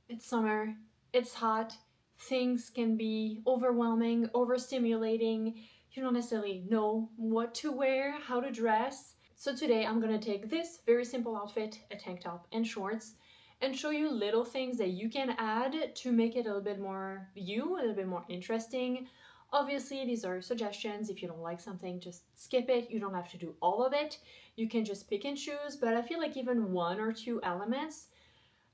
It's summer, it's hot, things can be overwhelming, overstimulating. You don't necessarily know what to wear, how to dress. So today I'm gonna take this very simple outfit, a tank top and shorts, and show you little things that you can add to make it a little bit more you, a little bit more interesting. Obviously, these are suggestions. If you don't like something, just skip it. You don't have to do all of it. You can just pick and choose, but I feel like even one or two elements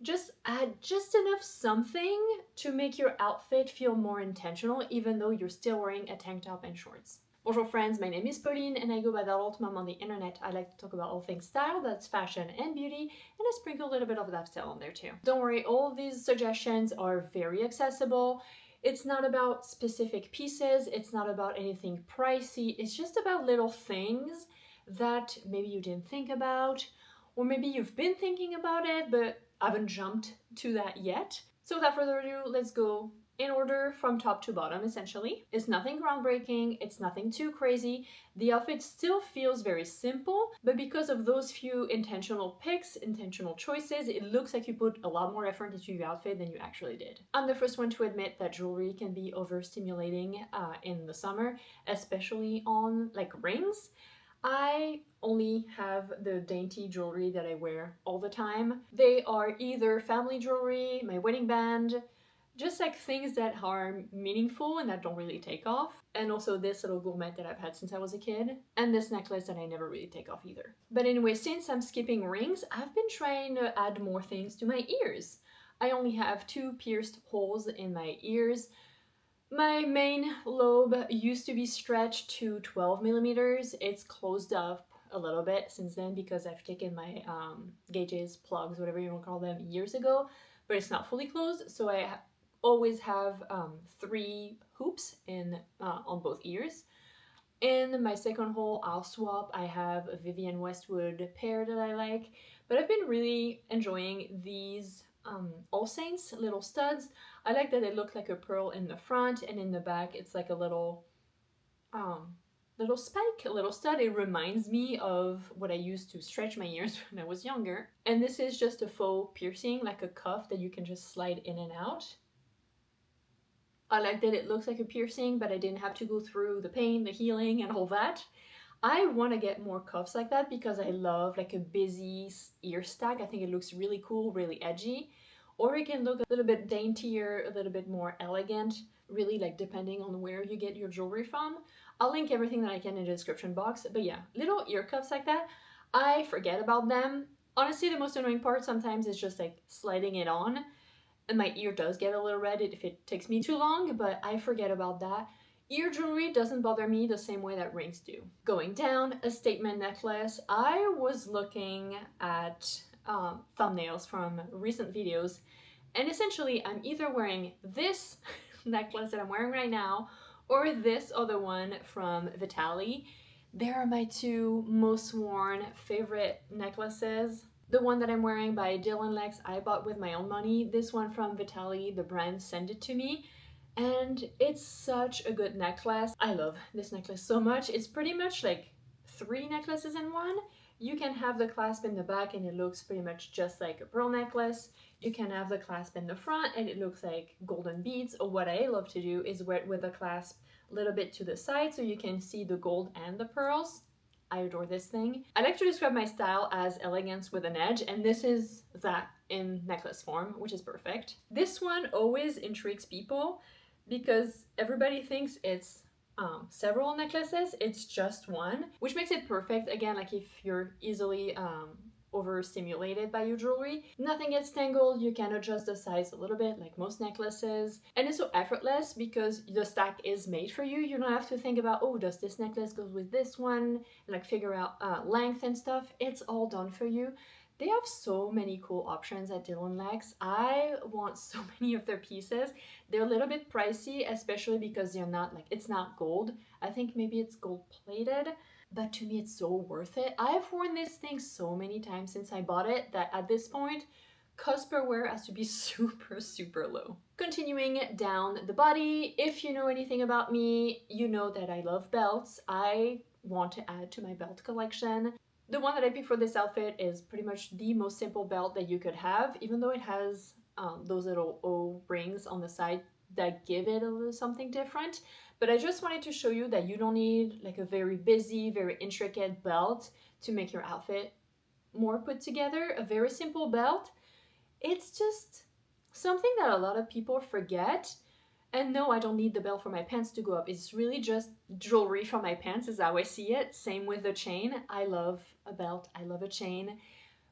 just add just enough something to make your outfit feel more intentional, even though you're still wearing a tank top and shorts. Bonjour friends, my name is Pauline and I go by that old mom on the internet. I like to talk about all things style, that's fashion and beauty, and I sprinkle a little bit of lifestyle on there too. Don't worry, all of these suggestions are very accessible. It's not about specific pieces, it's not about anything pricey, it's just about little things that maybe you didn't think about, or maybe you've been thinking about it but haven't jumped to that yet. So without further ado, let's go in order from top to bottom essentially. It's nothing groundbreaking, it's nothing too crazy. The outfit still feels very simple, but because of those few intentional picks, intentional choices, it looks like you put a lot more effort into your outfit than you actually did. I'm the first one to admit that jewelry can be overstimulating in the summer, especially on like rings. I only have the dainty jewelry that I wear all the time. They are either family jewelry, my wedding band, just like things that are meaningful and that don't really take off. And also this little gourmet that I've had since I was a kid. And this necklace that I never really take off either. But anyway, since I'm skipping rings, I've been trying to add more things to my ears. I only have 2 pierced holes in my ears. My main lobe used to be stretched to 12 millimeters. It's closed up a little bit since then because I've taken my gauges, plugs, whatever you want to call them, years ago, but it's not fully closed. So I always have 3 hoops in on both ears. In my second hole, I'll swap. I have a Vivienne Westwood pair that I like, but I've been really enjoying these All Saints little studs. I like that they look like a pearl in the front, and in the back it's like a um, little spike, a little stud. It reminds me of what I used to stretch my ears when I was younger. And this is just a faux piercing, like a cuff that you can just slide in and out. I like that it looks like a piercing, but I didn't have to go through the pain, the healing, and all that. I want to get more cuffs like that because I love like a busy ear stack. I think it looks really cool, really edgy. Or it can look a little bit daintier, a little bit more elegant, really like depending on where you get your jewelry from. I'll link everything that I can in the description box. But yeah, little ear cuffs like that, I forget about them. Honestly, the most annoying part sometimes is just like sliding it on. And my ear does get a little red if it takes me too long, but I forget about that. Ear jewelry doesn't bother me the same way that rings do. Going down, a statement necklace. I was looking at thumbnails from recent videos, and essentially I'm either wearing this necklace that I'm wearing right now or this other one from Vestiaire. They are my 2 most worn favorite necklaces. The one that I'm wearing by Dylan Lex, I bought with my own money. This one from Vestiaire, the brand, sent it to me. And it's such a good necklace. I love this necklace so much. It's pretty much like 3 necklaces in one. You can have the clasp in the back and it looks pretty much just like a pearl necklace. You can have the clasp in the front and it looks like golden beads. Or what I love to do is wear it with the clasp a little bit to the side so you can see the gold and the pearls. I adore this thing. I like to describe my style as elegance with an edge, and this is that in necklace form, which is perfect. This one always intrigues people because everybody thinks it's several necklaces. It's just one, which makes it perfect. Again, like if you're easily overstimulated by your jewelry, nothing gets tangled. You can adjust the size a little bit like most necklaces, and it's so effortless because the stack is made for you. You don't have to think about, oh, does this necklace go with this one, and like figure out length and stuff. It's all done for you. They have so many cool options at Dylan Lex. I want so many of their pieces. They're a little bit pricey, especially because they're not like, it's not gold. I think maybe it's gold plated, but to me it's so worth it. I've worn this thing so many times since I bought it that at this point, cost per wear has to be super low. Continuing down the body, if you know anything about me, you know that I love belts. I want to add to my belt collection. The one that I picked for this outfit is pretty much the most simple belt that you could have, even though it has those little O rings on the side that give it a little something different. But I just wanted to show you that you don't need like a very busy, very intricate belt to make your outfit more put together. A very simple belt, it's just something that a lot of people forget. And no, I don't need the belt for my pants to go up. It's really just jewelry for my pants is how I see it. Same with the chain. I love a belt. I love a chain.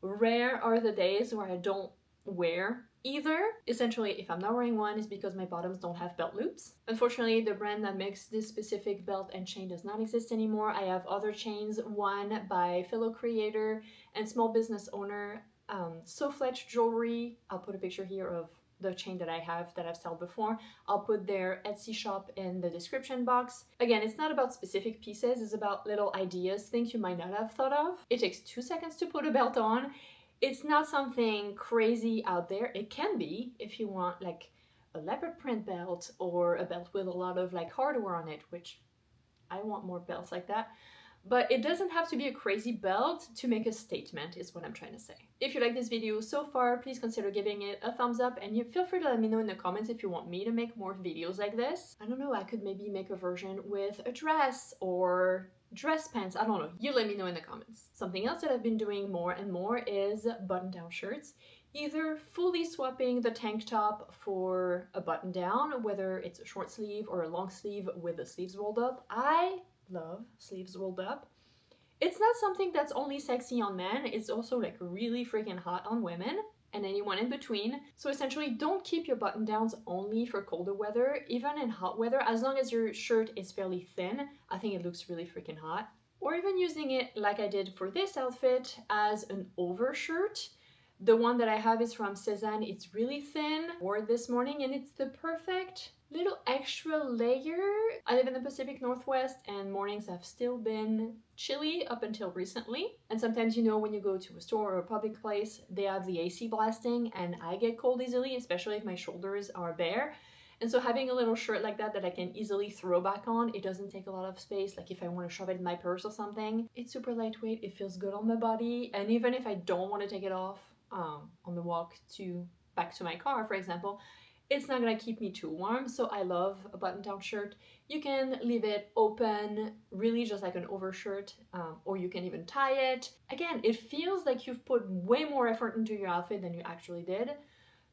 Rare are the days where I don't wear either. Essentially, if I'm not wearing one, it's because my bottoms don't have belt loops. Unfortunately, the brand that makes this specific belt and chain does not exist anymore. I have other chains, one by fellow creator and small business owner, So Fletch Jewelry. I'll put a picture here of the chain that I have that I've sold before. I'll put their Etsy shop in the description box. Again, it's not about specific pieces, it's about little ideas, things you might not have thought of. It takes 2 seconds to put a belt on. It's not something crazy out there. It can be if you want like a leopard print belt or a belt with a lot of like hardware on it, which I want more belts like that. But it doesn't have to be a crazy belt to make a statement, is what I'm trying to say. If you like this video so far, please consider giving it a thumbs up, and you feel free to let me know in the comments if you want me to make more videos like this. I don't know, I could maybe make a version with a dress or dress pants, I don't know. You let me know in the comments. Something else that I've been doing more and more is button-down shirts. Either fully swapping the tank top for a button down, whether it's a short sleeve or a long sleeve with the sleeves rolled up. I love sleeves rolled up. It's not something that's only sexy on men, it's also like really freaking hot on women and anyone in between. So essentially, don't keep your button downs only for colder weather. Even in hot weather, as long as your shirt is fairly thin, I think it looks really freaking hot. Or even using it like I did for this outfit as an overshirt. The one that I have is from Cezanne. It's really thin. I wore it this morning and it's the perfect little extra layer. I live in the Pacific Northwest and mornings have still been chilly up until recently. And sometimes, you know, when you go to a store or a public place, they have the AC blasting and I get cold easily, especially if my shoulders are bare. And so having a little shirt like that I can easily throw back on, it doesn't take a lot of space, like if I want to shove it in my purse or something. It's super lightweight, it feels good on my body, and even if I don't want to take it off on the walk back to my car, for example, it's not gonna keep me too warm. So I love a button-down shirt. You can leave it open, really just like an overshirt, or you can even tie it. Again, it feels like you've put way more effort into your outfit than you actually did.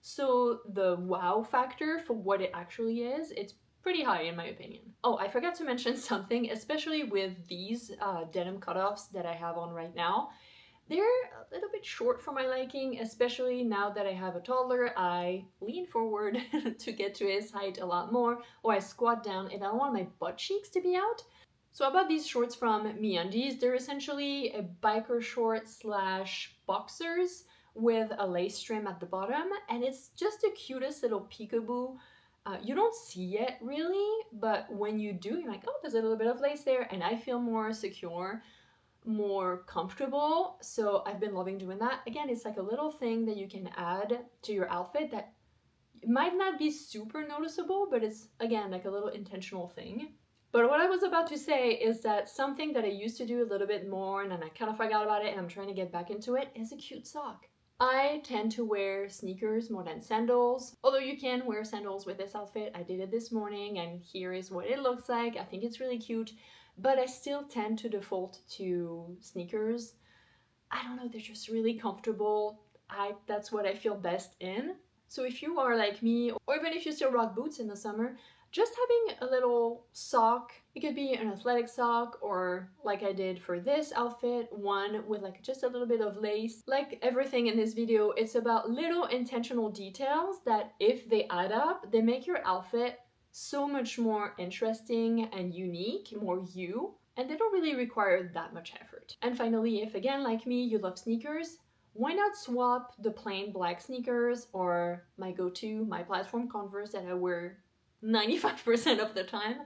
So the wow factor for what it actually is, it's pretty high in my opinion. Oh, I forgot to mention something, especially with these denim cutoffs that I have on right now. They're a little bit short for my liking, especially now that I have a toddler. I lean forward to get to his height a lot more, or I squat down and I want my butt cheeks to be out. So I bought these shorts from MeUndies. They're essentially a biker short slash boxers with a lace trim at the bottom, and it's just the cutest little peekaboo. You don't see it really, but when you do, you're like, oh, there's a little bit of lace there, and I feel more secure, more comfortable. So I've been loving doing that. Again, it's like a little thing that you can add to your outfit that might not be super noticeable, but it's again like a little intentional thing. But what I was about to say is that something that I used to do a little bit more and then I kind of forgot about it and I'm trying to get back into it is a cute sock. I tend to wear sneakers more than sandals, although you can wear sandals with this outfit. I did it this morning and here is what it looks like. I think it's really cute, but I still tend to default to sneakers. I don't know, they're just really comfortable. That's what I feel best in. So if you are like me, or even if you still rock boots in the summer, just having a little sock, it could be an athletic sock or like I did for this outfit, one with like just a little bit of lace. Like everything in this video, it's about little intentional details that if they add up, they make your outfit so much more interesting and unique, more you, and they don't really require that much effort. And finally, if again, like me, you love sneakers, why not swap the plain black sneakers or my go-to, my platform Converse that I wear 95% of the time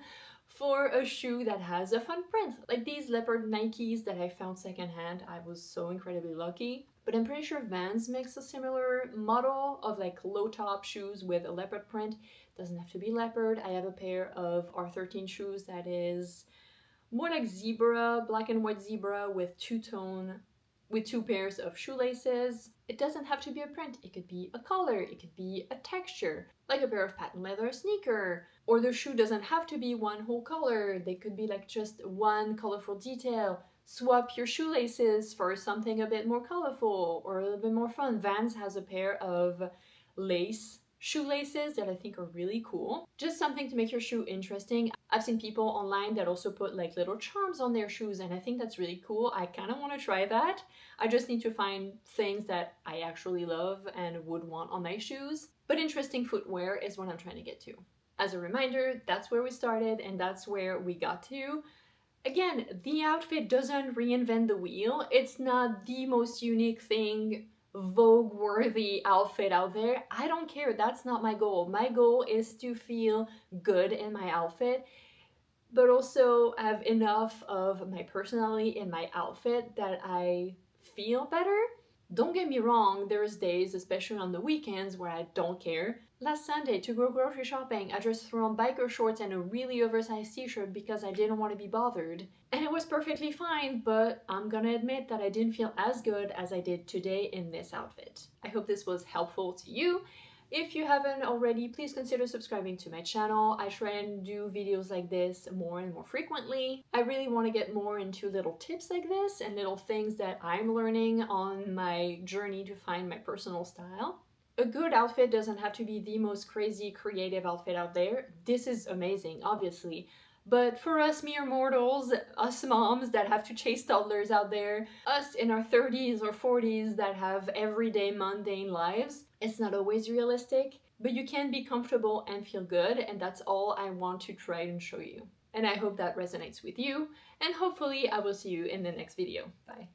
for a shoe that has a fun print, like these leopard Nikes that I found secondhand. I was so incredibly lucky. But I'm pretty sure Vans makes a similar model of like low top shoes with a leopard print. Doesn't have to be leopard. I have a pair of R13 shoes that is more like zebra, black and white zebra with two-tone with 2 pairs of shoelaces. It doesn't have to be a print, it could be a color, it could be a texture, like a pair of patent leather sneaker. Or the shoe doesn't have to be one whole color, they could be like just one colorful detail. Swap your shoelaces for something a bit more colorful or a little bit more fun. Vans has a pair of lace shoelaces that I think are really cool. Just something to make your shoe interesting. I've seen people online that also put like little charms on their shoes, and I think that's really cool. I kind of want to try that. I just need to find things that I actually love and would want on my shoes. But interesting footwear is what I'm trying to get to. As a reminder, that's where we started and that's where we got to. Again, the outfit doesn't reinvent the wheel. It's not the most unique thing, Vogue-worthy outfit out there. I don't care. That's not my goal. My goal is to feel good in my outfit, but also have enough of my personality in my outfit that I feel better. Don't get me wrong, there's days, especially on the weekends, where I don't care. Last Sunday, to go grocery shopping, I just threw on biker shorts and a really oversized t-shirt because I didn't want to be bothered. And it was perfectly fine, but I'm gonna admit that I didn't feel as good as I did today in this outfit. I hope this was helpful to you. If you haven't already, please consider subscribing to my channel. I try and do videos like this more and more frequently. I really want to get more into little tips like this and little things that I'm learning on my journey to find my personal style. A good outfit doesn't have to be the most crazy creative outfit out there. This is amazing, obviously. But for us mere mortals, us moms that have to chase toddlers out there, us in our 30s or 40s that have everyday mundane lives, it's not always realistic, but you can be comfortable and feel good, and that's all I want to try and show you. And I hope that resonates with you, and hopefully I will see you in the next video. Bye.